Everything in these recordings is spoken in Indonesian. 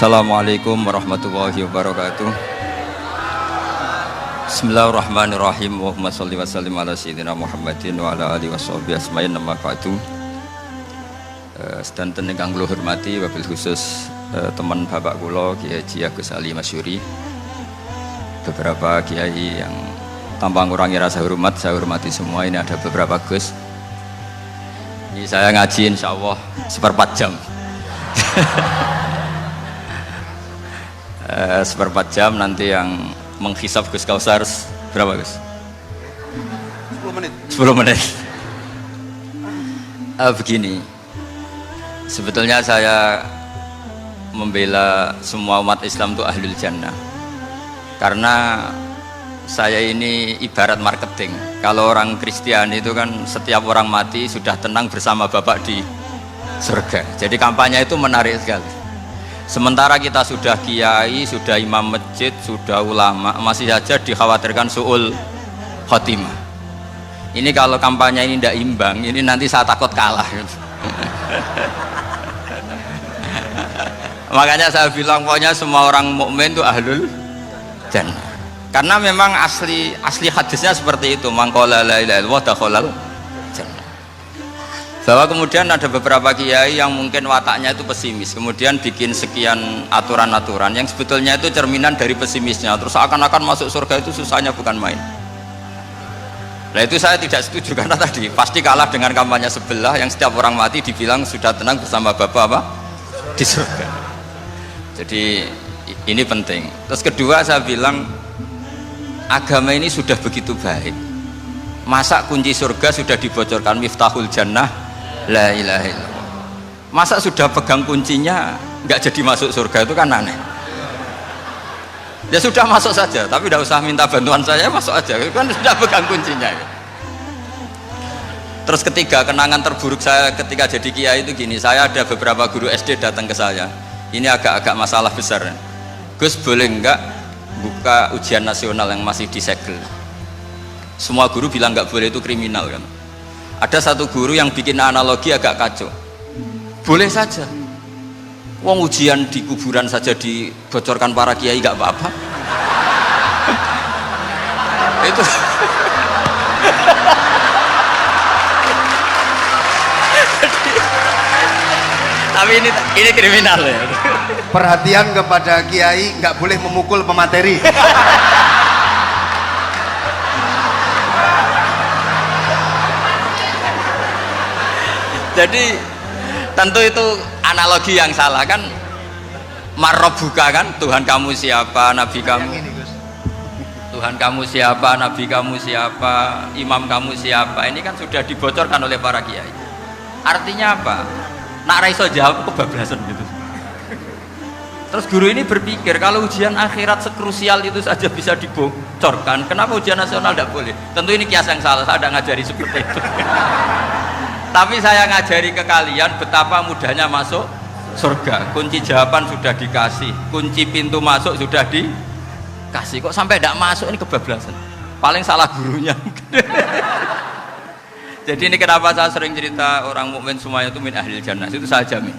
Assalamualaikum warahmatullahi wabarakatuh. Bismillahirrahmanirrahim. Allahumma sholli wa sallim ala sayyidina Muhammadin wa ala alihi washabihi asma'in nama ba'du. Sedanten ingkang kula hormati wabil khusus teman bapak kula Kiai Haji Agus Ali Masyuri, beberapa kiai yang tanpa ngurangi rasa hormat saya hormati semua. Ini ada beberapa Gus. Ini saya ngaji insyaallah seperempat jam. Seperempat jam nanti yang menghisap Gus Kausar berapa Gus? 10 menit. 10 menit. Begini, sebetulnya saya membela semua umat Islam itu ahlul jannah, karena saya ini ibarat marketing. Kalau orang Kristiani itu kan setiap orang mati sudah tenang bersama Bapak di surga. Jadi kampanye itu menarik sekali. Sementara kita sudah kiai, sudah imam masjid, sudah ulama, masih saja dikhawatirkan su'ul khotimah. Ini kalau kampanye ini tidak imbang, ini nanti saya takut kalah. Makanya saya bilang pokoknya semua orang mukmin itu ahlul jannah. Karena memang asli hadisnya seperti itu, man qala la ilaha illallah dakhalal jannah. Bahwa kemudian ada beberapa kiai yang mungkin wataknya itu pesimis, kemudian bikin sekian aturan-aturan yang sebetulnya itu cerminan dari pesimisnya, terus seakan-akan masuk surga itu susahnya bukan main. Nah itu saya tidak setuju, karena tadi pasti kalah dengan kampanye sebelah yang setiap orang mati dibilang sudah tenang bersama Bapak apa? Di surga. Jadi ini penting. Terus kedua saya bilang agama ini sudah begitu baik, masa kunci surga sudah dibocorkan, miftahul jannah la ilaha illallah. Masa sudah pegang kuncinya nggak jadi masuk surga, itu kan aneh. Ya sudah masuk saja, tapi tidak usah minta bantuan saya, masuk aja, kan sudah pegang kuncinya. Terus ketiga, kenangan terburuk saya ketika jadi kiai itu gini, saya ada beberapa guru SD datang ke saya, ini agak-agak masalah besar. Gus, boleh enggak buka ujian nasional yang masih disegel? Semua guru bilang nggak boleh, itu kriminal kan. Ada satu guru yang bikin analogi agak kacau. Boleh saja, wong ujian di kuburan saja dibocorkan para kiai nggak apa-apa. Itu tapi ini kriminal ya. Perhatian kepada kiai, nggak boleh memukul pemateri. Jadi tentu itu analogi yang salah kan. Marrobuka kan, Tuhan kamu siapa, nabi kamu. Tuhan kamu siapa, nabi kamu siapa, imam kamu siapa. Ini kan sudah dibocorkan oleh para kiai. Artinya apa? Nak raiso jawab kebablasan gitu. Terus guru ini berpikir kalau ujian akhirat sekrusial itu saja bisa dibocorkan, kenapa ujian nasional tidak boleh? Tentu ini kias yang salah, saya tidak ngajari seperti itu. Tapi saya ngajari ke kalian betapa mudahnya masuk surga. Kunci jawaban sudah dikasih, kunci pintu masuk sudah dikasih. Kok sampai tidak masuk, ini kebablasan. Paling salah gurunya. Jadi ini kenapa saya sering cerita orang mukmin semuanya itu min ahlil jannah, itu saya jamin.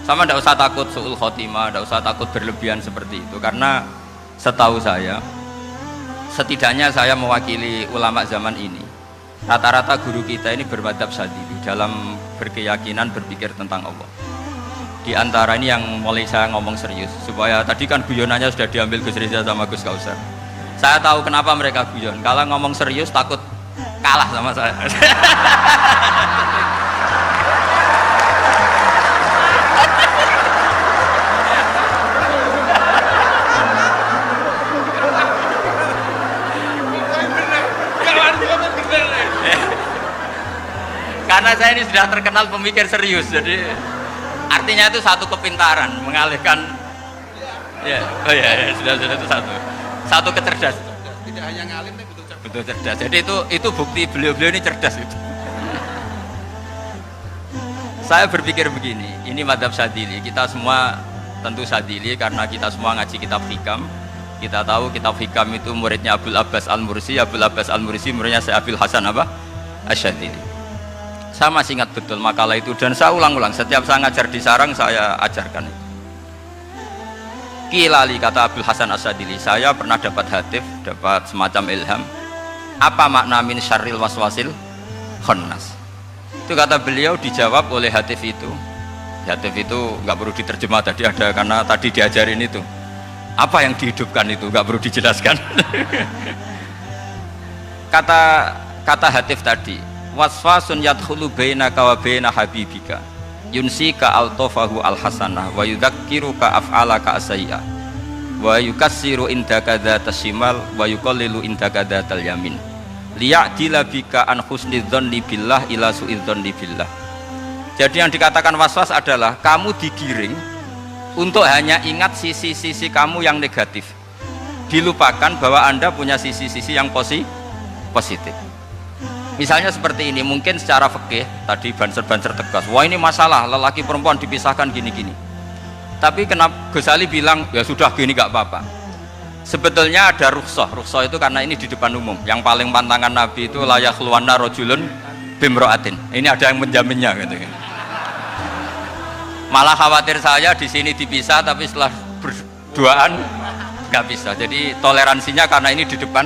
Sama tidak usah takut su'ul khotimah, tidak usah takut berlebihan seperti itu, karena setahu saya, setidaknya saya mewakili ulama zaman ini, rata-rata guru kita ini bermadzhab Syadzili dalam berkeyakinan berpikir tentang Allah. Di antara ini yang mulai saya ngomong serius, supaya tadi kan guyonannya sudah diambil Gus Reza sama Gus Kausar. Saya tahu kenapa mereka guyon, kalau ngomong serius takut kalah sama saya. Karena saya ini sudah terkenal pemikir serius, jadi artinya itu satu kepintaran mengalihkan. Ya, oh ya, sudah itu satu kecerdasan. Tidak hanya ngalim, tapi betul cerdas. Jadi itu bukti beliau-beliau ini cerdas itu. Saya berpikir begini, ini madzhab Syadzili, kita semua tentu Syadzili karena kita semua ngaji kitab hikam. Kita tahu kitab hikam itu muridnya Abul Abbas Al-Mursi, Abul Abbas Al-Mursi muridnya Syekh Abil Hasan apa? Asy-Syadzili. Saya masih ingat betul makalah itu, dan saya ulang-ulang setiap saya ngajar di sarang saya ajarkan itu. Kilali, kata Abdul Hasan As-Sadili, saya pernah dapat hatif, dapat semacam ilham. Apa makna min syarril waswasil khannas? Itu kata beliau dijawab oleh hatif itu. Hatif itu nggak perlu diterjemah tadi ada, karena tadi diajarin itu. Apa yang dihidupkan itu nggak perlu dijelaskan. Kata hatif tadi, waswasun yadkhulu bainaka wa baina habibika yunsika altofahu alhasanah wa yudzakiruka af'alaka asayya wa yukassiru indaka dzatas shimal wa yuqallilu indaka dzatal yamin liya'dila bika an husnidzanni billah ila su'idzanni billah. Jadi yang dikatakan waswas adalah kamu digiring untuk hanya ingat sisi-sisi kamu yang negatif, dilupakan bahwa Anda punya sisi-sisi yang positif. Misalnya seperti ini, mungkin secara fikih tadi banser-banser tegas, wah ini masalah lelaki perempuan dipisahkan gini-gini. Tapi kenapa Gus Ali bilang ya sudah gini gak apa-apa. Sebetulnya ada rukhsah itu karena ini di depan umum. Yang paling pantangan Nabi itu layak khulwana rajulun bimro'atin. Ini ada yang menjaminnya gitu. Malah khawatir saya di sini dipisah tapi setelah berduaan nggak bisa. Jadi toleransinya karena ini di depan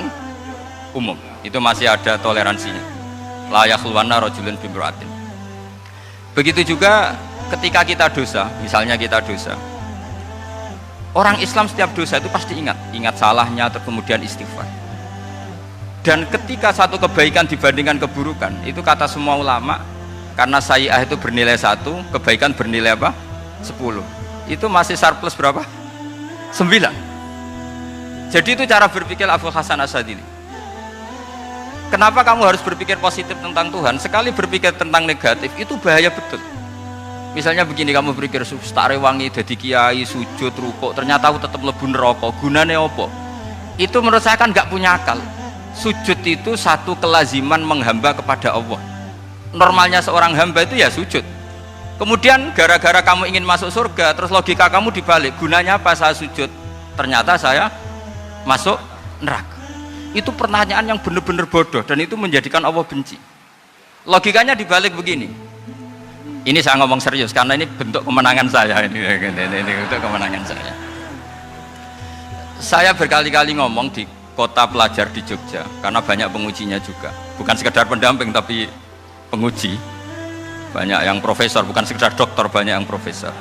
umum itu masih ada toleransinya. Layak khulwana rajulun bimro'atin. Begitu juga ketika kita dosa, misalnya kita dosa, orang Islam setiap dosa itu pasti ingat salahnya, kemudian istighfar. Dan ketika satu kebaikan dibandingkan keburukan, itu kata semua ulama, karena sayyi'ah itu bernilai 1, kebaikan bernilai apa? 10. Itu masih surplus berapa? 9. Jadi itu cara berpikir Abdul Hasan As-Sadili. Kenapa kamu harus berpikir positif tentang Tuhan? Sekali berpikir tentang negatif itu bahaya betul. Misalnya begini, kamu berpikir tak rewangi jadi kiai, sujud, rukuk, ternyata aku tetap lebu neraka, gunane apa? Itu menurut saya kan nggak punya akal. Sujud itu satu kelaziman menghamba kepada Allah. Normalnya seorang hamba itu ya sujud. Kemudian gara-gara kamu ingin masuk surga, terus logika kamu dibalik, gunanya apa saya sujud? Ternyata saya masuk neraka. Itu pertanyaan yang benar-benar bodoh dan itu menjadikan Allah benci. Logikanya dibalik begini. Ini saya ngomong serius karena ini bentuk kemenangan saya, ini bentuk kemenangan saya. Saya berkali-kali ngomong di kota pelajar di Jogja karena banyak pengujinya juga, bukan sekedar pendamping tapi penguji. Banyak yang profesor, bukan sekedar dokter, banyak yang profesor.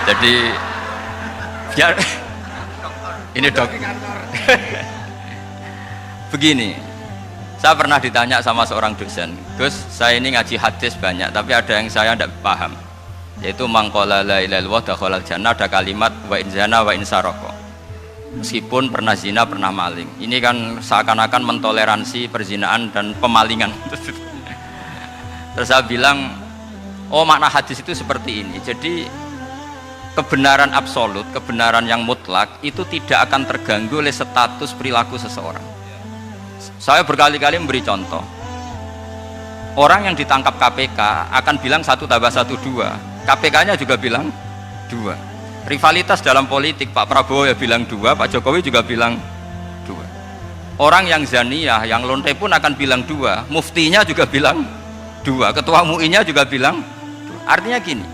Jadi biar ini dok. Begini, saya pernah ditanya sama seorang dosen, Gus, saya ini ngaji hadis banyak, tapi ada yang saya tidak paham, yaitu mangqala la ilaha illallah dakhalal jannah, ada kalimat wa in zana wa in saraka. Meskipun pernah zina, pernah maling. Ini kan seakan-akan mentoleransi perzinaan dan pemalingan. Terus saya bilang, oh makna hadis itu seperti ini. Jadi kebenaran absolut, kebenaran yang mutlak itu tidak akan terganggu oleh status perilaku seseorang. Saya berkali-kali memberi contoh. Orang yang ditangkap KPK akan bilang 1 tambah 1 2. KPK-nya juga bilang 2. Rivalitas dalam politik, Pak Prabowo ya bilang 2, Pak Jokowi juga bilang 2. Orang yang zaniyah, yang lonte pun akan bilang 2. Muftinya juga bilang 2. Ketua MUI-nya juga bilang 2. Artinya gini,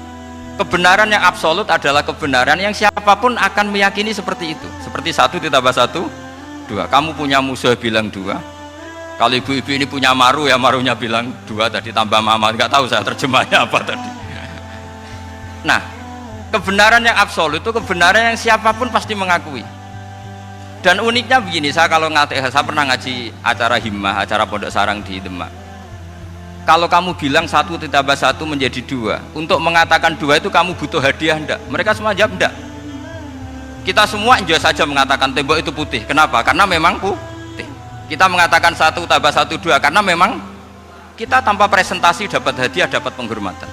kebenaran yang absolut adalah kebenaran yang siapapun akan meyakini seperti itu. Seperti 1 ditambah 1 2. Kamu punya musuh bilang 2. Kalau ibu-ibu ini punya maru, ya marunya bilang 2 tadi tambah mama, nggak tahu saya terjemahnya apa tadi. Nah, kebenaran yang absolut itu kebenaran yang siapapun pasti mengakui. Dan uniknya begini, saya kalau saya pernah ngaji acara himmah, acara pondok sarang di Demak. Kalau kamu bilang 1 ditambah 1 menjadi 2, untuk mengatakan 2 itu kamu butuh hadiah enggak? Mereka semua jawab enggak. Kita semua enjoy saja mengatakan tembok itu putih. Kenapa? Karena memang putih. Kita mengatakan 1 tambah 1 2 karena memang kita tanpa presentasi dapat hadiah, dapat penghormatan.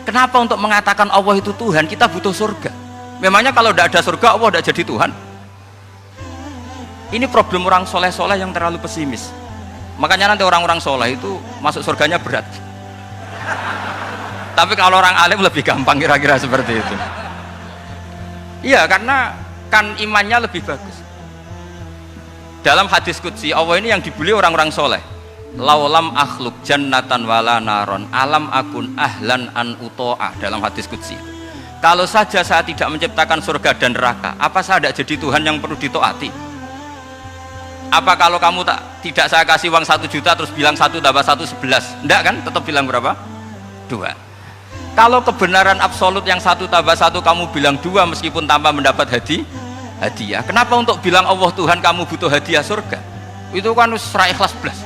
Kenapa untuk mengatakan Allah itu Tuhan kita butuh surga? Memangnya kalau tidak ada surga Allah tidak jadi Tuhan? Ini problem orang soleh-soleh yang terlalu pesimis. Makanya nanti orang-orang soleh itu masuk surganya berat. Tapi kalau orang alim lebih gampang kira-kira seperti itu. Iya, karena kan imannya lebih bagus. Dalam hadis qudsi Allah ini yang dibuli orang-orang soleh. Laulam akhluk jannatan wala naron alam akun ahlan an uto'ah, dalam hadis qudsi. Kalau saja saya tidak menciptakan surga dan neraka, apa saya tidak jadi Tuhan yang perlu ditaati? Apa kalau kamu tidak saya kasih uang 1 juta terus bilang 1 tambah 1 11? Enggak kan? Tetap bilang berapa? 2. Kalau kebenaran absolut yang 1 tambah 1 kamu bilang 2 meskipun tanpa mendapat hadiah. Kenapa untuk bilang Allah Tuhan kamu butuh hadiah surga? Itu kan serah ikhlas belas.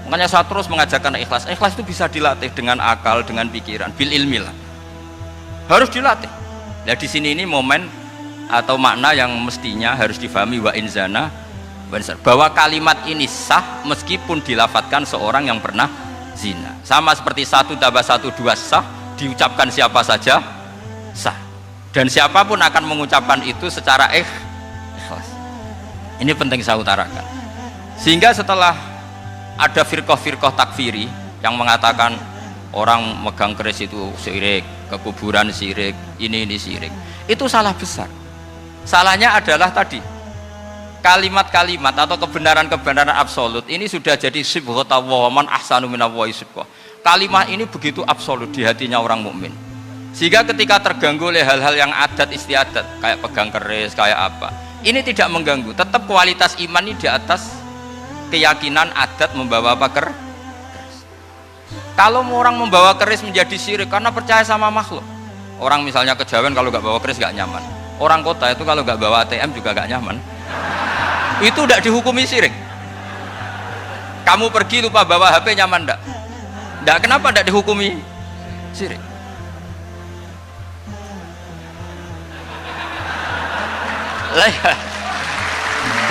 Makanya saya terus mengajarkan ikhlas. Ikhlas itu bisa dilatih dengan akal, dengan pikiran, bil ilmi lah. Harus dilatih. Nah di sini ini momen atau makna yang mestinya harus difahami wa inzana bahwa kalimat ini sah meskipun dilafadzkan seorang yang pernah zina. Sama seperti 1 tambah 1 2 sah diucapkan siapa saja sah. Dan siapapun akan mengucapkan itu secara ikhlas. Ini penting saya utarakan. Sehingga setelah ada firqah-firqah takfiri yang mengatakan orang megang keris itu syirik, ke kuburan syirik, ini syirik. Itu salah besar. Salahnya adalah tadi kalimat-kalimat atau kebenaran-kebenaran absolut ini sudah jadi sibghatullah man ahsanu minallahi sibghah. Kalimat ini begitu absolut di hatinya orang mukmin. Sehingga ketika terganggu oleh hal-hal yang adat istiadat kayak pegang keris, kayak apa, ini tidak mengganggu. Tetap kualitas iman ini di atas keyakinan adat membawa apa keris. Kalau orang membawa keris menjadi syirik karena percaya sama makhluk. Orang misalnya kejawen kalau nggak bawa keris nggak nyaman. Orang kota itu kalau nggak bawa ATM juga nggak nyaman. Itu tidak dihukumi syirik. Kamu pergi lupa bawa HP nyaman enggak? Enggak, kenapa tidak dihukumi syirik?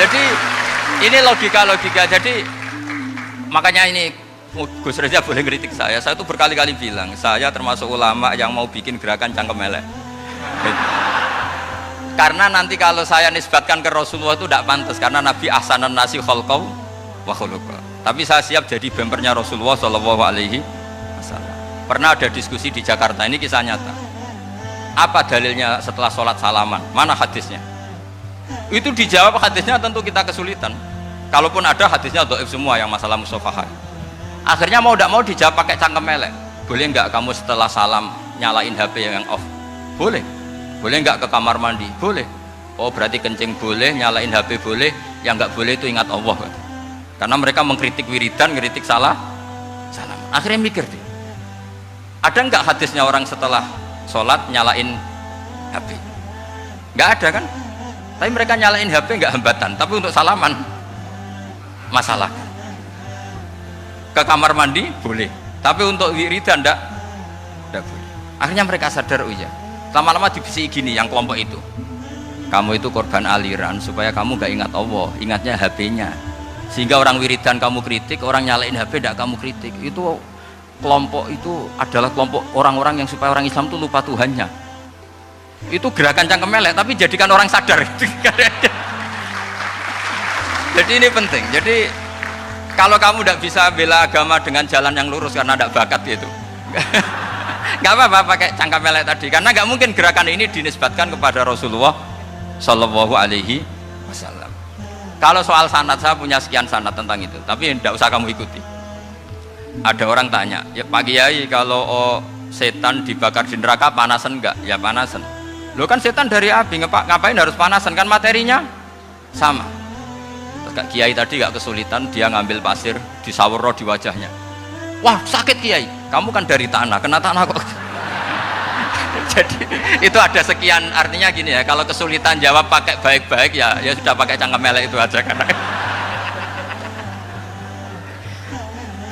Jadi ini logika. Jadi makanya ini Gus Reza boleh ngeritik saya itu berkali-kali bilang saya termasuk ulama yang mau bikin gerakan cangkem elek. Karena nanti kalau saya nisbatkan ke Rasulullah itu tidak pantas karena Nabi ahsanan nasi khalqaw wa khuluqa. Tapi saya siap jadi bempernya Rasulullah Shallallahu Alaihi Wasallam. Pernah ada diskusi di Jakarta, ini kisah nyata. Apa dalilnya setelah sholat salaman? Mana hadisnya? Itu dijawab hadisnya tentu kita kesulitan. Kalaupun ada hadisnya dhaif semua yang masalah musafahah. Akhirnya mau tidak mau dijawab pakai cangkem elek. Boleh nggak kamu setelah salam nyalain HP yang off? Boleh. Boleh nggak ke kamar mandi? Boleh. Oh berarti kencing boleh, nyalain HP boleh, yang nggak boleh itu ingat Allah. Karena mereka mengkritik wiridan, ngeritik salam. Akhirnya mikir deh. Ada nggak hadisnya orang setelah sholat nyalain HP? Nggak ada kan? Tapi mereka nyalain HP nggak hambatan, tapi untuk salaman masalah. Ke kamar mandi boleh, tapi untuk wiridan enggak boleh. Akhirnya mereka sadar, oh iya, lama-lama dibisi gini yang kelompok itu, kamu itu korban aliran supaya kamu gak ingat Allah, ingatnya HP-nya. Sehingga orang wiridan kamu kritik, orang nyalain HP enggak kamu kritik. Itu kelompok itu adalah kelompok orang-orang yang supaya orang Islam itu lupa Tuhannya. Itu gerakan cangkem elek, tapi jadikan orang sadar. Jadi ini penting. Jadi kalau kamu tidak bisa bela agama dengan jalan yang lurus karena tidak bakat gitu, nggak apa-apa pakai cangkem elek tadi, karena nggak mungkin gerakan ini dinisbatkan kepada Rasulullah Shallallahu Alaihi Wasallam. Kalau soal sanad, saya punya sekian sanad tentang itu, tapi tidak usah kamu ikuti. Ada orang tanya, ya Pak Kiai, kalau setan dibakar di neraka panasan enggak? Ya panasan. Lo kan setan dari api, ngapain harus panasan? Kan materinya sama. Kak Kiai tadi gak kesulitan, dia ngambil pasir disawero di wajahnya. Wah sakit Kiai, kamu kan dari tanah, kena tanah kok. Jadi itu ada sekian, artinya gini ya, kalau kesulitan jawab pakai baik-baik ya sudah pakai cangkem elek itu aja kan.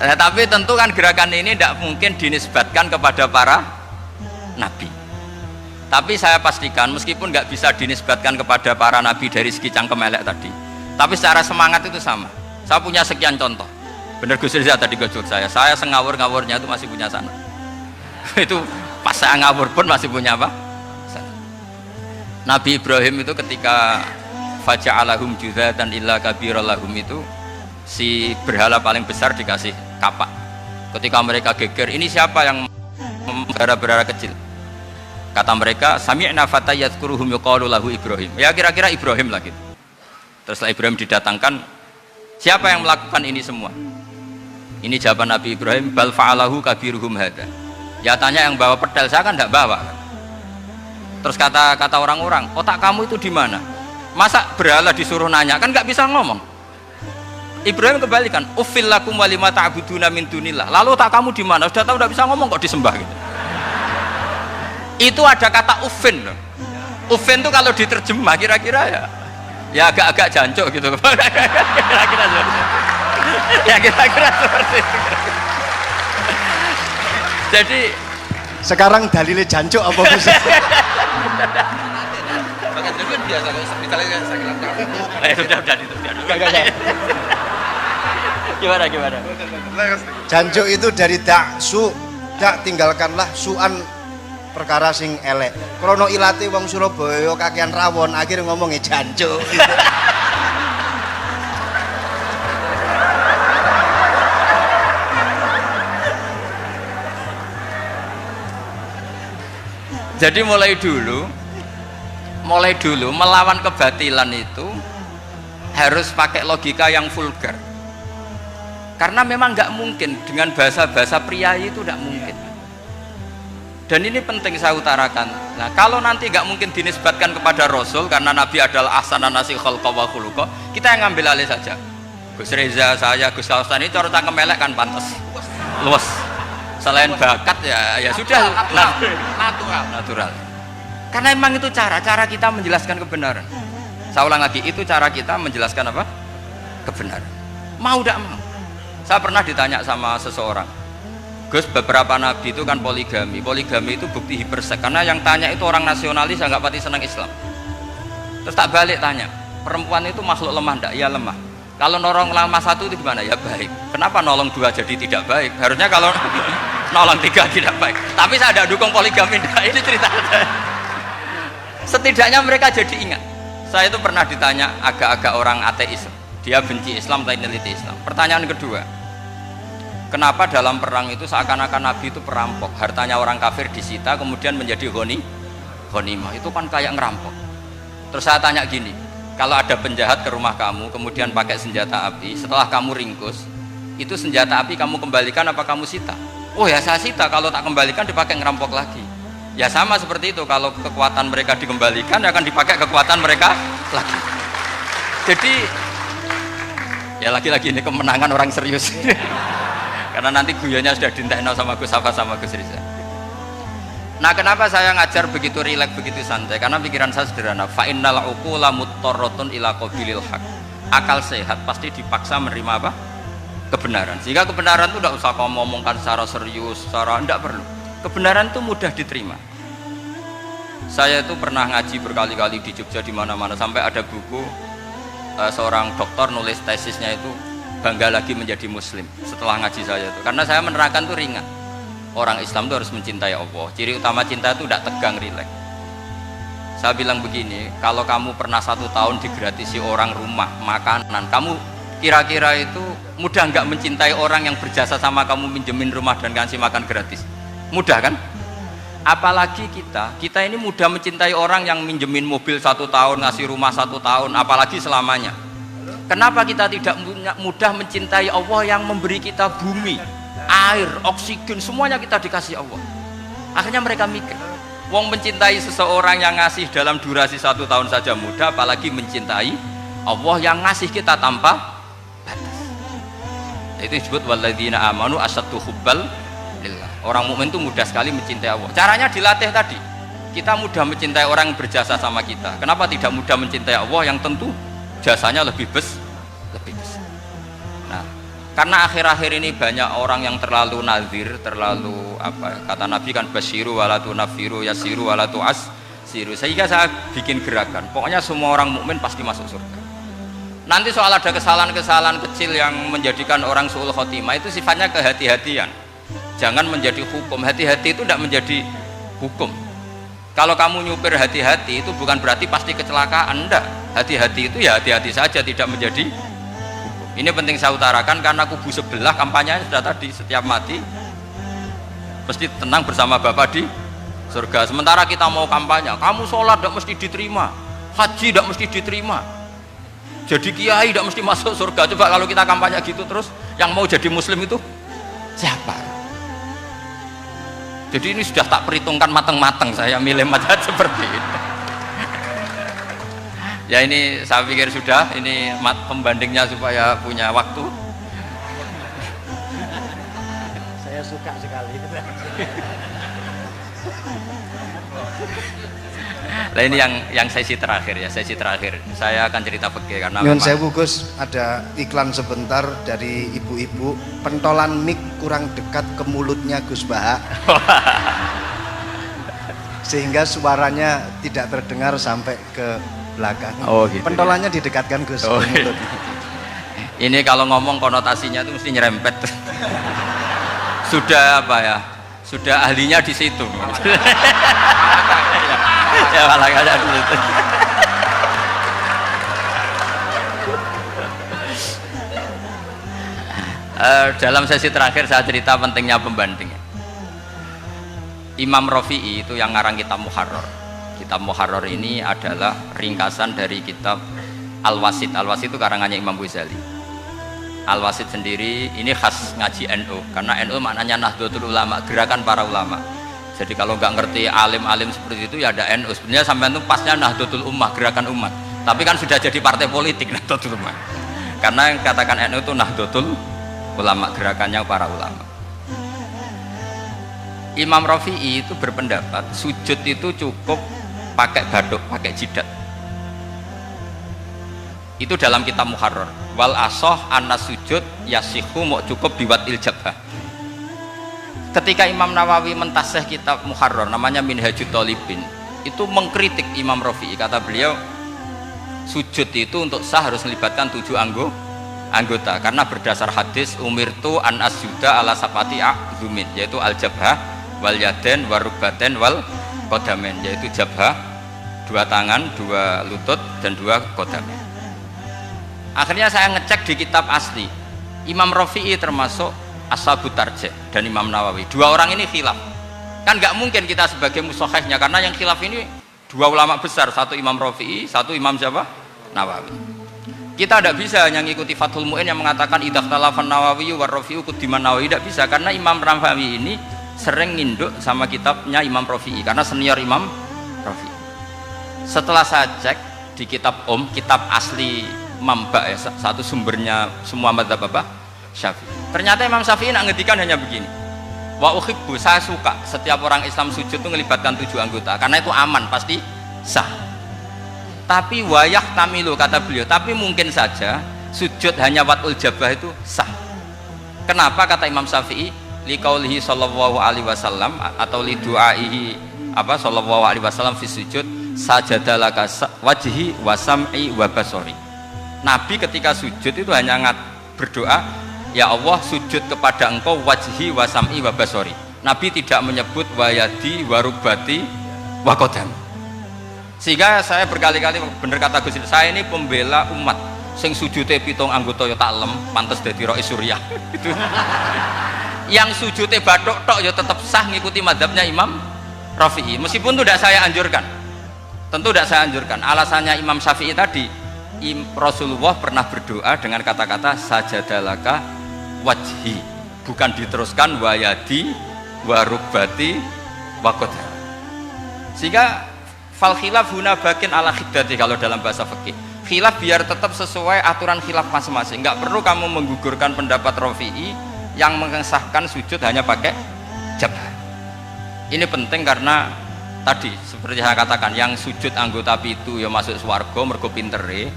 Nah, tapi tentu kan gerakan ini tidak mungkin dinisbatkan kepada para nabi. Tapi saya pastikan meskipun nggak bisa dinisbatkan kepada para nabi dari segi cangkem elek tadi, tapi secara semangat itu sama. Saya punya sekian contoh. Bener Gus Riza tadi gojok saya sengawur-ngawurnya itu masih punya sana. Itu pas saya ngawur pun masih punya apa? Sana. Nabi Ibrahim itu ketika faja'alahum juzatan illa kabiralahum itu si berhala paling besar dikasih kapak. Ketika mereka geger, ini siapa yang berhala-berhala kecil? Kata mereka, sami'na fata yadhkuruhum yuqalu lahu Ibrahim. Ya kira-kira Ibrahim lagi. Terus setelah Ibrahim didatangkan, siapa yang melakukan ini semua? Ini jawaban Nabi Ibrahim, bal fa'alahu kabiruhum hadza. Ya tanya yang bawa pedal, saya kan tidak bawa. Terus kata orang-orang, otak kamu itu di mana? Masa berhala disuruh nanya, kan nggak bisa ngomong. Ibrahim kembalikan, uffil lakum walima ta'buduna min dunillah. Lalu otak kamu di mana? Sudah tahu nggak bisa ngomong kok disembah gitu. Itu ada kata uffin loh. Uffin itu kalau diterjemah kira-kira ya agak-agak jancuk gitu. Kira-kira seperti itu. Ya kira-kira seperti itu. Jadi Sekarang dalilnya jancuk apa bisa? Gimana? Jancuk itu dari daksu, dak tinggalkanlah suan perkara sing elek. Krono ilate wong Surabaya kakean rawon, akhirnya ngomongnya jancuk. Jadi mulai dulu melawan kebatilan itu harus pakai logika yang vulgar. Karena memang nggak mungkin dengan bahasa-bahasa priayi itu nggak mungkin. Dan ini penting saya utarakan. Nah, kalau nanti nggak mungkin dinisbatkan kepada Rasul karena Nabi adalah ahsanan nasi khalqa wa khuluqa, kita yang ngambil alih saja. Gus Reza, saya, Gus Kaustan ini cara cangkem elek kan pantas. Luas. Selain bakat ya sudah natural. Karena memang itu cara kita menjelaskan kebenaran. Saya ulang lagi, itu cara kita menjelaskan apa? Kebenaran. Mau tidak mau. Saya pernah ditanya sama seseorang, Gus, beberapa nabi itu kan poligami itu bukti hipersek. Karena yang tanya itu orang nasionalis yang nggak pati senang Islam. Terus tak balik tanya, perempuan itu makhluk lemah enggak? Ya lemah. Kalau nolong lama satu itu gimana? Ya baik. Kenapa nolong dua jadi tidak baik? Harusnya kalau nolong tiga tidak baik. Tapi saya tidak dukung poligami. Nah, ini cerita. Setidaknya mereka jadi ingat. Saya itu pernah ditanya agak-agak orang ateis. Dia benci Islam tapi neliti Islam. Pertanyaan kedua, kenapa dalam perang itu seakan-akan Nabi itu perampok? Hartanya orang kafir disita kemudian menjadi ghanimah. Itu kan kayak ngerampok. Terus saya tanya gini, kalau ada penjahat ke rumah kamu kemudian pakai senjata api, setelah kamu ringkus, itu senjata api kamu kembalikan apa kamu sita? Oh ya saya sita, kalau tak kembalikan dipakai ngerampok lagi. Ya sama seperti itu, kalau kekuatan mereka dikembalikan akan dipakai kekuatan mereka lagi. Jadi ya lagi-lagi ini kemenangan orang serius. Karena nanti guyonnya sudah dintekno sama Gus Safa sama Gus Riza. Nah, kenapa saya ngajar begitu rileks, begitu santai? Karena pikiran saya sederhana. Fa innal uqula muttarratun ila qabilil haq. Akal sehat pasti dipaksa menerima apa? Kebenaran. Sehingga kebenaran itu tidak usah kamu ngomongkan secara serius, secara tidak perlu. Kebenaran itu mudah diterima. Saya itu pernah ngaji berkali-kali di Jogja di mana-mana sampai ada buku seorang dokter nulis tesisnya itu bangga lagi menjadi muslim setelah ngaji saya itu. Karena saya menerangkan itu ringan. Orang Islam itu harus mencintai Allah. Ciri utama cinta itu tidak tegang, rileks. Saya bilang begini, kalau kamu pernah 1 tahun digratisi orang rumah, makanan, kamu kira-kira itu mudah nggak mencintai orang yang berjasa sama kamu minjemin rumah dan kasih makan gratis? Mudah kan? Apalagi kita ini mudah mencintai orang yang minjemin mobil 1 tahun, ngasih rumah 1 tahun, apalagi selamanya. Kenapa kita tidak mudah mencintai Allah yang memberi kita bumi, air, oksigen, semuanya kita dikasih Allah? Akhirnya mereka mikir, wong mencintai seseorang yang ngasih dalam durasi 1 tahun saja mudah, apalagi mencintai Allah yang ngasih kita tanpa batas. Itu disebut walladzina amanu asyaddu hubbal lillah. Orang mukmin itu mudah sekali mencintai Allah. Caranya dilatih tadi. Kita mudah mencintai orang yang berjasa sama kita. Kenapa tidak mudah mencintai Allah yang tentu jasanya lebih besar? Nah, karena akhir-akhir ini banyak orang yang terlalu nazir, terlalu apa? Kata Nabi kan basyiru walatu nafiru yasiru walatu asiru. Sehingga saya bikin gerakan. Pokoknya semua orang mukmin pasti masuk surga. Nanti soal ada kesalahan-kesalahan kecil yang menjadikan orang su'ul khotimah itu sifatnya kehati-hatian. Jangan menjadi hukum. Hati-hati itu tidak menjadi hukum. Kalau kamu nyupir hati-hati itu bukan berarti pasti kecelakaan, enggak. Hati-hati itu ya hati-hati saja, tidak menjadi hukum. Ini penting saya utarakan karena kubu sebelah kampanyenya sudah tadi, setiap mati mesti tenang bersama Bapak di surga. Sementara kita mau kampanye, kamu sholat tidak mesti diterima, haji tidak mesti diterima, jadi kiai tidak mesti masuk surga. Coba kalau kita kampanye gitu terus, yang mau jadi muslim itu siapa? Jadi ini sudah tak perhitungkan matang-matang saya milih mazhab seperti itu. Ya ini saya pikir sudah, ini pembandingnya supaya punya waktu. Saya suka sekali. Nah ini yang sesi terakhir ya, sesi terakhir. Saya akan cerita fikih karena Nyun sewu Gus, ada iklan sebentar dari ibu-ibu, pentolan mic kurang dekat ke mulutnya Gus Baha. Sehingga suaranya tidak terdengar sampai ke belakang. Oh, gitu, pentolannya didekatkan Gus Oh, ke mulut. ini kalau ngomong konotasinya itu mesti nyerempet. Sudah apa ya? Sudah ahlinya di situ. Ya malah ada di situ. Dalam sesi terakhir saya cerita pentingnya pembanding. Imam Rafi'i itu yang ngarang kitab Muharrar. Kitab Muharrar ini adalah ringkasan dari kitab Al-Wasit. Al-Wasit itu karangannya Imam Ghazali. Al-Wasit sendiri ini khas ngaji NU, karena NU maknanya Nahdlatul Ulama, gerakan para ulama. Jadi kalau nggak ngerti alim-alim seperti itu ya ada NU. Sebenarnya sampai itu pasnya Nahdlatul Ummah, gerakan umat. Tapi kan sudah jadi partai politik Nahdlatul Ummah. Karena yang katakan NU itu Nahdlatul Ulama, gerakannya para ulama. Imam Rafi'i itu berpendapat sujud itu cukup pakai baduk, pakai jidat. Itu dalam kitab Muharrar. Wal asoh anna sujud yasihu mau cukup biwatil jabhah. Ketika Imam Nawawi mentasih kitab Muharrar namanya Minhajut Thalibin, itu mengkritik Imam Rafi'i. Kata beliau sujud itu untuk sah harus melibatkan 7 anggota, karena berdasar hadis umirtu an asjuda ala sapati a'zumin, yaitu al jabhah wal yaden warubaten wal kodamen, yaitu jabhah 2 tangan, 2 lutut dan 2 kodamen. Akhirnya saya ngecek di kitab asli, Imam Rafi'i termasuk Ashabut Tarjih dan Imam Nawawi. 2 orang ini khilaf. Kan nggak mungkin kita sebagai mushahihnya, karena yang khilaf ini 2 ulama besar, satu Imam Rafi'i, satu Imam siapa? Nawawi. Kita tidak bisa hanya ngikuti Fathul Mu'in yang mengatakan idza khtalafan Nawawi war Rafi'u quddiman Nawawi, tidak bisa, karena Imam Nawawi ini sering nginduk sama kitabnya Imam Rafi'i karena senior Imam Rafi'i. Setelah saya cek di kitab kitab asli Mamba ya, satu sumbernya semua madzhab apa? Syafi'i. Ternyata Imam Syafi'i nak ngedikan hanya begini. Wa uhibbu, saya suka setiap orang Islam sujud itu melibatkan 7 anggota karena itu aman, pasti sah. Tapi wayah tamilu, kata beliau, tapi mungkin saja sujud hanya watul jabah itu sah. Kenapa kata Imam Syafi'i? Liqaulihi sallallahu alaihi wasallam atau li du'aihi apa sallallahu alaihi wasallam fi sujud sajadalaka wajhi wa sam'i wa basari. Nabi ketika sujud itu hanya berdoa, ya Allah sujud kepada engkau wajhi wa sam'i wa basari. Nabi tidak menyebut wayadi warubati wa qadam. Sehingga saya berkali-kali bener kata Gus, saya ini pembela umat sing sujudnya 7 anggota ya tak lem pantes dadi Rais Suriah. Itu yang sujudnya bathuk tok ya tetap sah ngikuti madhabnya Imam Rafi'i, meskipun itu tidak saya anjurkan, tentu tidak saya anjurkan. Alasannya Imam Syafi'i tadi, Rasulullah pernah berdoa dengan kata-kata sajadalaka wajhi, bukan diteruskan wayadi warubati wakodha. Sehingga fal khilaf huna bakin ala khiddati, kalau dalam bahasa fikih khilaf biar tetap sesuai aturan khilaf masing-masing. Nggak perlu kamu menggugurkan pendapat Rafi'i yang mengesahkan sujud hanya pakai jabah. Ini penting karena tadi seperti saya katakan, yang sujud anggota pitu ya masuk swarga mergo pintere,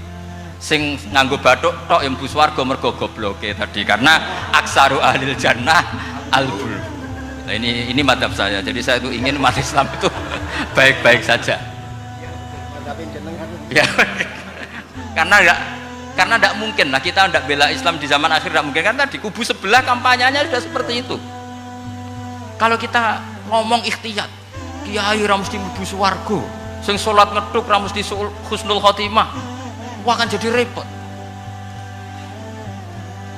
sing nganggo bathuk tok yang mlebu swarga mergo gobloke tadi, karena aksaru ahlil jannah albul. Nah, ini madhab saya, jadi saya itu ingin umat Islam itu baik-baik saja ya. Karena tidak mungkin lah kita tidak bela Islam di zaman akhir, tidak mungkin, karena tadi kubu sebelah kampanyenya sudah seperti itu. Kalau kita ngomong ikhtiyat, kiai ra mesti mlebu swarga, sing salat ngeduk ra mesti husnul khotimah, wah akan jadi repot.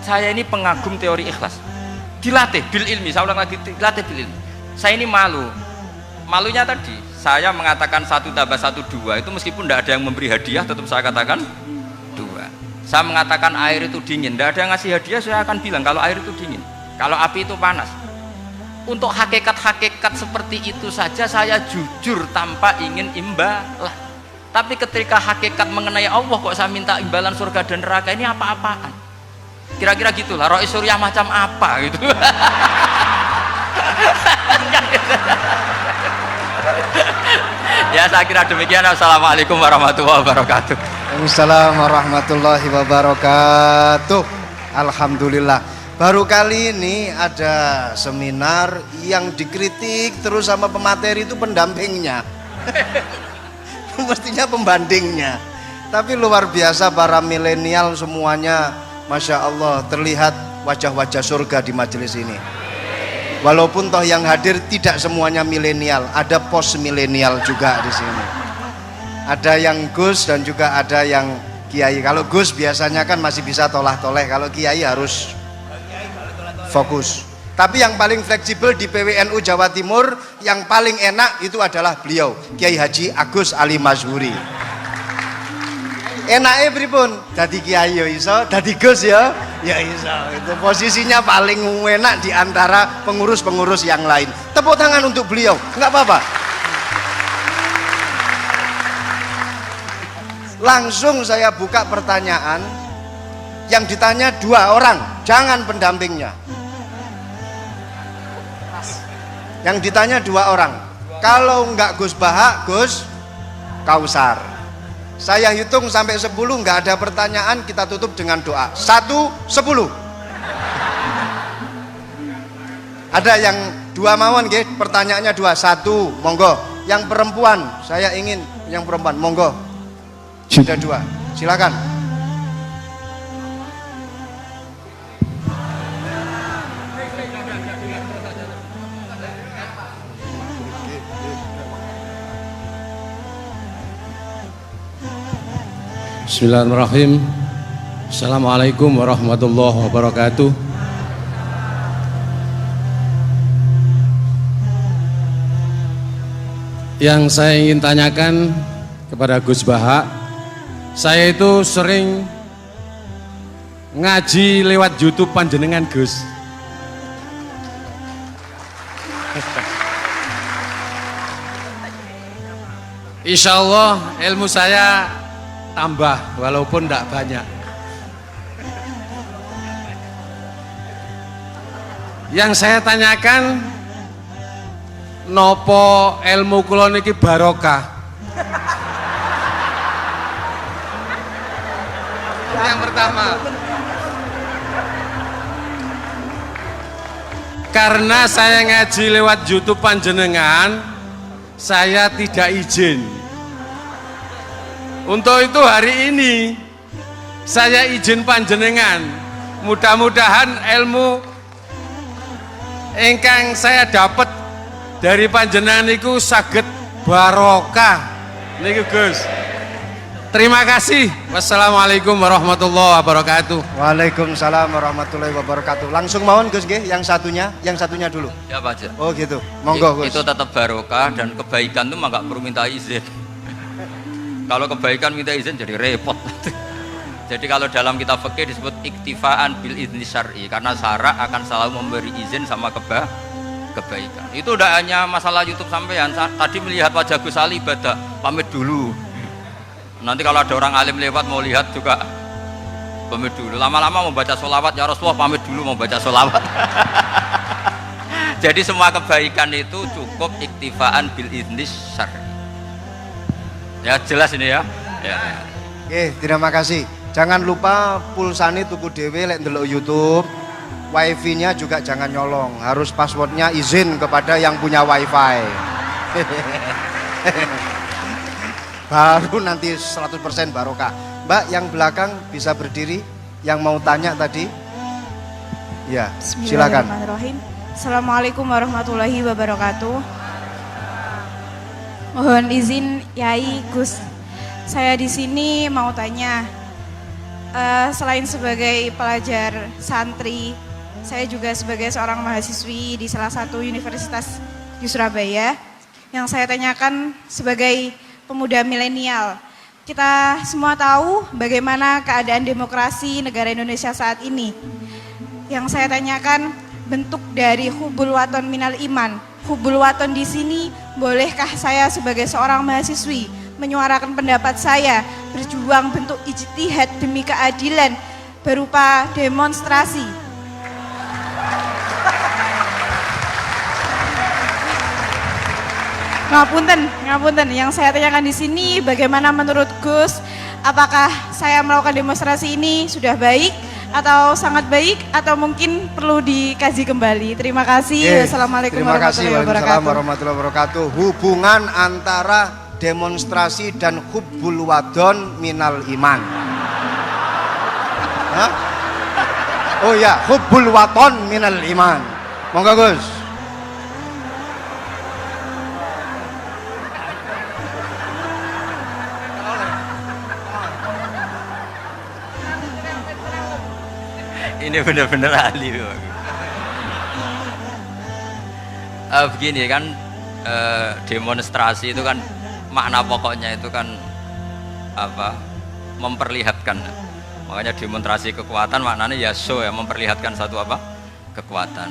Saya ini pengagum teori ikhlas, dilatih bil ilmi, saya ulang lagi, dilatih bil ilmi. Saya ini malunya tadi saya mengatakan 1 tambah 1 2, itu meskipun tidak ada yang memberi hadiah tetap saya katakan 2. Saya mengatakan air itu dingin, tidak ada yang ngasih hadiah, saya akan bilang kalau air itu dingin, kalau api itu panas. Untuk hakikat-hakikat seperti itu saja saya jujur tanpa ingin imbalan. Tapi ketika hakikat mengenai Allah kok saya minta imbalan surga dan neraka, ini apa-apaan? Kira-kira gitulah, Rois Suryah macam apa gitu. Ya saya kira demikian. Assalamualaikum warahmatullahi wabarakatuh. Waalaikumsalam warahmatullahi wabarakatuh. Alhamdulillah. Baru kali ini ada seminar yang dikritik terus sama pemateri itu pendampingnya. Mestinya pembandingnya. Tapi luar biasa para milenial semuanya, Masya Allah, terlihat wajah-wajah surga di majelis ini. Walaupun toh yang hadir tidak semuanya milenial, ada post milenial juga di sini. Ada yang Gus dan juga ada yang Kiai. Kalau Gus biasanya kan masih bisa tolah-toleh, kalau Kiai harus fokus. Tapi yang paling fleksibel di PWNU Jawa Timur, yang paling enak itu adalah beliau, Kiai Haji Agus Ali Mazhuri. Enaknya pripun? Dadi Kiai ya iso, dadi Gus ya iso. Itu posisinya paling enak di antara pengurus-pengurus yang lain. Tepuk tangan untuk beliau, enggak apa-apa. Langsung saya buka pertanyaan. Yang ditanya 2 orang, jangan pendampingnya. Yang ditanya 2 orang. Kalau enggak Gus Baha, Gus Kausar. Saya hitung sampai 10, enggak ada pertanyaan, kita tutup dengan doa. 1, 10. Ada yang 2 mawon nggih, pertanyaannya 2. 1, monggo. Yang perempuan, saya ingin yang perempuan, monggo. Sudah 2. Silakan. Bismillahirrahmanirrahim. Assalamualaikum warahmatullahi wabarakatuh. Yang saya ingin tanyakan kepada Gus Baha, saya itu sering ngaji lewat YouTube panjenengan Gus. Insya Allah ilmu saya tambah walaupun tidak banyak. Yang saya tanyakan, nopo ilmu kula niki barokah? Yang pertama, karena saya ngaji lewat YouTube panjenengan, saya tidak izin. Untuk itu hari ini saya izin panjenengan, mudah-mudahan ilmu ingkang saya dapat dari panjenengan niku saged barokah niku Gus. Terima kasih. Wassalamualaikum warahmatullahi wabarakatuh. Waalaikumsalam warahmatullahi wabarakatuh. Langsung mawon Gus nggih, yang satunya dulu. Ya Pak Haji. Oh gitu. Monggo Gus. Itu tetap barokah dan kebaikan itu mah nggak perlu minta izin. Kalau kebaikan minta izin jadi repot. Jadi kalau dalam kitab fikih disebut iktifaan bil idzni syar'i, karena syara akan selalu memberi izin sama kebaikan. Itu udah hanya masalah YouTube sampean. Tadi melihat wajah Gus Ali ibadah, pamit dulu. Nanti kalau ada orang alim lewat mau lihat juga pamit dulu. Lama-lama mau baca sholawat, ya Rasulullah pamit dulu mau baca sholawat. Jadi semua kebaikan itu cukup iktifaan bil idzni syar'i. Ya jelas ini ya. Oke, terima kasih. Jangan lupa pulsane tuku dhewe lek ndelok YouTube. Wifi-nya juga jangan nyolong. Harus passwordnya izin kepada yang punya wifi. Baru nanti 100% barokah. Mbak yang belakang bisa berdiri, yang mau tanya tadi. Ya, silakan. Bismillahirrahmanirrahim. Assalamualaikum warahmatullahi wabarakatuh. Mohon izin Yai Gus, saya di sini mau tanya, selain sebagai pelajar santri, saya juga sebagai seorang mahasiswi di salah satu universitas di Surabaya. Yang saya tanyakan sebagai pemuda milenial, kita semua tahu bagaimana keadaan demokrasi negara Indonesia saat ini. Yang saya tanyakan, bentuk dari hubul waton minal iman. Hubul waton di sini, bolehkah saya sebagai seorang mahasiswi menyuarakan pendapat saya, berjuang bentuk ijtihad demi keadilan berupa demonstrasi? Ngapunten, yang saya tanyakan di sini bagaimana menurut Gus, apakah saya melakukan demonstrasi ini sudah baik atau sangat baik atau mungkin perlu dikaji kembali? Terima kasih. Wassalamualaikum Terima kasih. warahmatullahi Waalaikumsalam wabarakatuh. warahmatullahi wabarakatuh. Hubungan antara demonstrasi dan hubbul wadon minal iman. Hah? Oh ya, hubbul waton minal iman. Monggo Gus. Ini benar-benar ahli. Begini kan, demonstrasi itu kan makna pokoknya itu kan apa? Memperlihatkan. Makanya demonstrasi kekuatan maknanya ya show, ya, memperlihatkan satu apa? Kekuatan.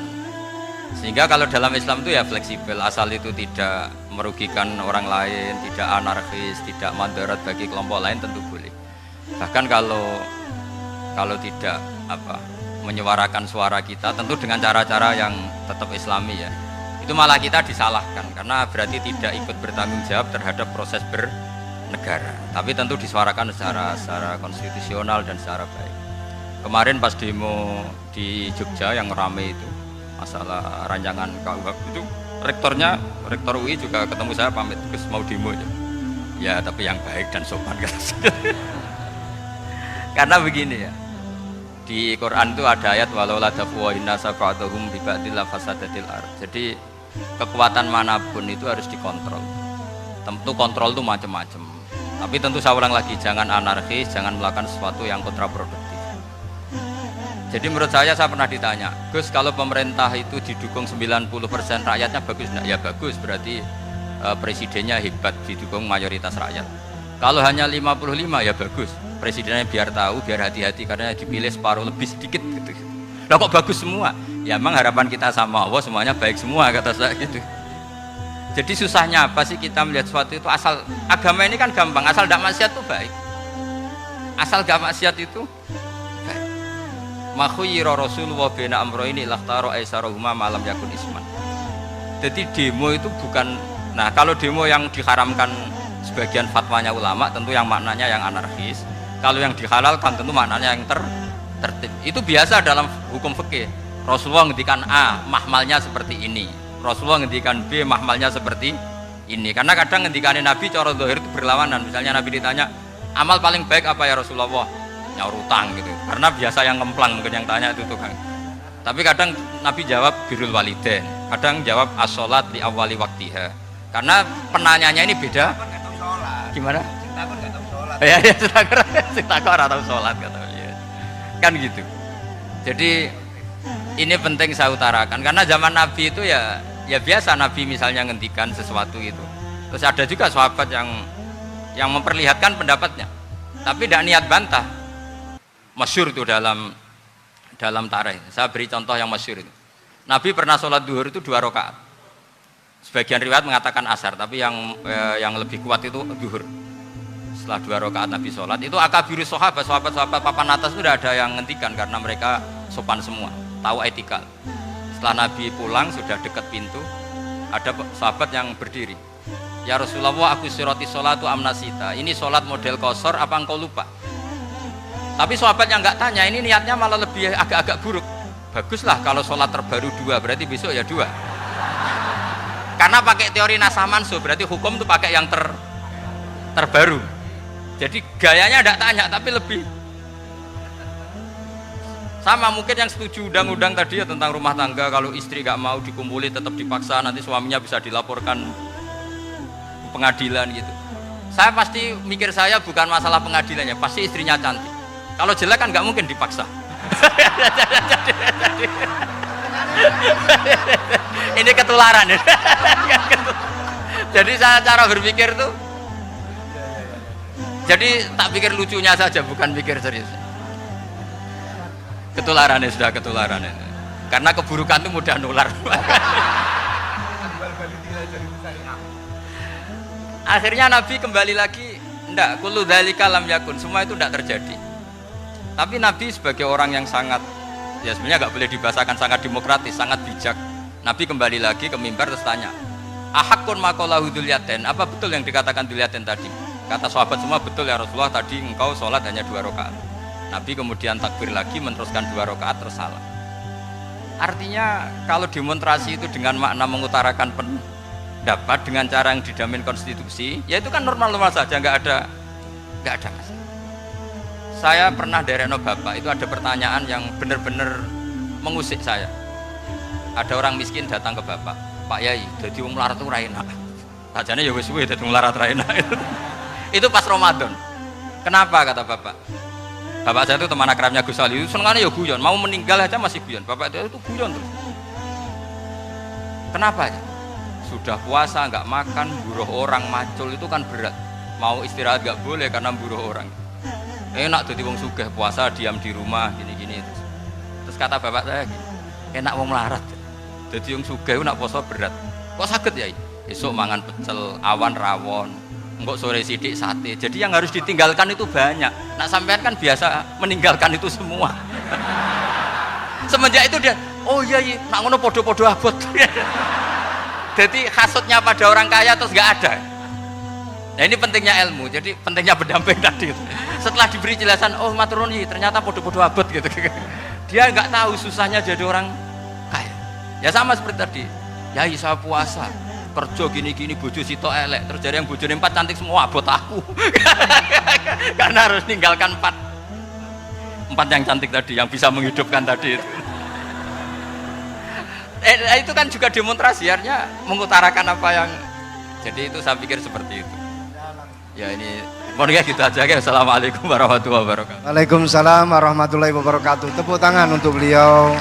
Sehingga kalau dalam Islam itu ya fleksibel, asal itu tidak merugikan orang lain, tidak anarkis, tidak mandorot bagi kelompok lain, tentu boleh. Bahkan kalau tidak apa, menyuarakan suara kita tentu dengan cara-cara yang tetap islami ya, itu malah kita disalahkan karena berarti tidak ikut bertanggung jawab terhadap proses bernegara, tapi tentu disuarakan secara konstitusional dan secara baik. Kemarin pas demo di Jogja yang rame itu masalah rancangan KUH itu, rektor UI juga ketemu saya, pamit Gus mau demo ya tapi yang baik dan sopan karena begini ya, di Quran itu ada ayat walau la tafwahin nasa ba'dhum bi ba'dil fasadatil ard. Jadi kekuatan manapun itu harus dikontrol. Tentu kontrol itu macam-macam. Tapi tentu saya ulang lagi, jangan anarkis, jangan melakukan sesuatu yang kontraproduktif. Jadi menurut saya pernah ditanya, Gus kalau pemerintah itu didukung 90% rakyatnya bagus enggak? Ya bagus, berarti presidennya hebat, didukung mayoritas rakyat. Kalau hanya 55 ya bagus, presidennya biar tahu, biar hati-hati karena dipilih separuh lebih sedikit gitu. Lah kok bagus semua? Ya emang harapan kita sama Allah semuanya baik semua, kata saya gitu. Jadi susahnya apa sih kita melihat sesuatu itu, asal agama ini kan gampang, asal tidak maksiat itu baik. Asal gak maksiat itu baik. Ma khuyyira Rasulullah baina amrayni lakhtara aisarahuma ma lam yakun isman. Jadi demo itu bukan, nah kalau demo yang diharamkan sebagian fatwanya ulama tentu yang maknanya yang anarkis. Kalau yang dihalalkan tentu maknanya yang tertib. Itu biasa dalam hukum fikih. Rasulullah ngendikan A, mahmalnya seperti ini. Rasulullah ngendikan B, mahmalnya seperti ini. Karena kadang ngendikannya Nabi cara zahir itu berlawanan. Misalnya Nabi ditanya, amal paling baik apa ya Rasulullah? Nyaur utang gitu. Karena biasa yang ngemplang mungkin yang tanya itu tukang. Tapi kadang Nabi jawab birrul walidain. Kadang jawab as-sholat li awwali waktiha. Karena penanyanya ini beda. Gimana? Ya, takor atau sholat kata beliau. Kan gitu. Jadi ini penting saya utarakan karena zaman Nabi itu ya biasa Nabi misalnya ngendikan sesuatu itu. Terus ada juga sahabat yang memperlihatkan pendapatnya, tapi tidak niat bantah. Masyhur itu dalam tarikh. Saya beri contoh yang masyhur itu. Nabi pernah sholat duhur itu 2 rakaat. Sebagian riwayat mengatakan asar, tapi yang lebih kuat itu duhur. Setelah 2 rakaat Nabi sholat, itu akabiru sahabat papan atas itu tidak ada yang ngendikan karena mereka sopan semua, tahu etika. Setelah Nabi pulang sudah dekat pintu, ada sahabat yang berdiri. Ya Rasulullah, aku siroti sholatu amnasita. Ini sholat model kosor apa engkau lupa? Tapi sahabat yang nggak tanya ini niatnya malah lebih agak-agak buruk. Baguslah kalau sholat terbaru 2, berarti besok ya 2. Karena pakai teori nasah mansuh, berarti hukum itu pakai yang terbaru. Jadi gayanya tidak tanya, tapi lebih sama. Mungkin yang setuju undang-undang tadi ya tentang rumah tangga, kalau istri gak mau dikumpuli tetap dipaksa, nanti suaminya bisa dilaporkan pengadilan gitu. Saya pasti mikir saya bukan masalah pengadilannya, pasti istrinya cantik. Kalau jelek kan gak mungkin dipaksa. Ini ketularan ya. Jadi saya cara berpikir tuh, jadi tak pikir lucunya saja, bukan pikir serius. Ketularan ya, sudah ketularan ya. karena keburukan itu mudah nular. Akhirnya Nabi kembali lagi, enggak, kullu dzalika lam yakun, semua itu enggak terjadi. Tapi Nabi sebagai orang yang sangat, ya sebenarnya enggak boleh dibahasakan, sangat demokratis, sangat bijak. Nabi kembali lagi ke mimbar terus tanya, ahakun maqalahu dzulyaten, apa betul yang dikatakan dzulyaten tadi? Kata sahabat semua, betul ya Rasulullah, tadi engkau sholat hanya 2 rakaat. Nabi kemudian takbir lagi, meneruskan 2 rakaat terus salam. Artinya kalau demonstrasi itu dengan makna mengutarakan pendapat dengan cara yang dijamin konstitusi, ya itu kan normal-normal saja, nggak ada masalah. Saya pernah dereno bapak, itu ada pertanyaan yang benar-benar mengusik saya. Ada orang miskin datang ke bapak, Pak Yai, jadi wong melarat itu raina. Sajane ya wis suwe dadi wong melarat raina. Itu pas Ramadan. Kenapa kata bapak? Bapak saya itu teman akrabnya Gus Ali, itu senengannya ya guyon, mau meninggal aja masih guyon. Bapak itu guyon terus. Kenapa ya? Sudah puasa nggak makan, buruh orang, macul itu kan berat. Mau istirahat nggak boleh karena buruh orang. Enak jadi wong sugih puasa diam di rumah gini-gini. Terus kata bapak saya, enak wong melarat. Jadi wong sugih nak puasa berat. Kok sakit ya? Esok mangan pecel, awan rawon, enggak sore sidik sate. Jadi yang harus ditinggalkan itu banyak. Nak sampean kan biasa meninggalkan itu semua. Semenjak itu dia, oh iya, nak ngono podo-podo abot. Jadi hasutnya pada orang kaya terus nggak ada. Nah ini pentingnya ilmu, jadi pentingnya berdamping tadi. Setelah diberi jelasan, oh maturuni ternyata podo-podo abot gitu. Dia nggak tahu susahnya jadi orang kaya. Ya sama seperti tadi, ya saya puasa, kerja gini-gini, bojo sitok elek, terus jadi yang bojone 4 cantik semua abot aku. Karena harus ninggalkan 4 yang cantik tadi, yang bisa menghidupkan tadi itu. Itu kan juga demonstrasi, artinya mengutarakan apa yang, jadi itu saya pikir seperti itu. Ya ini mohon ya gitu aja ya. Assalamualaikum warahmatullahi wabarakatuh. Waalaikumsalam warahmatullahi wabarakatuh. Tepuk tangan untuk beliau.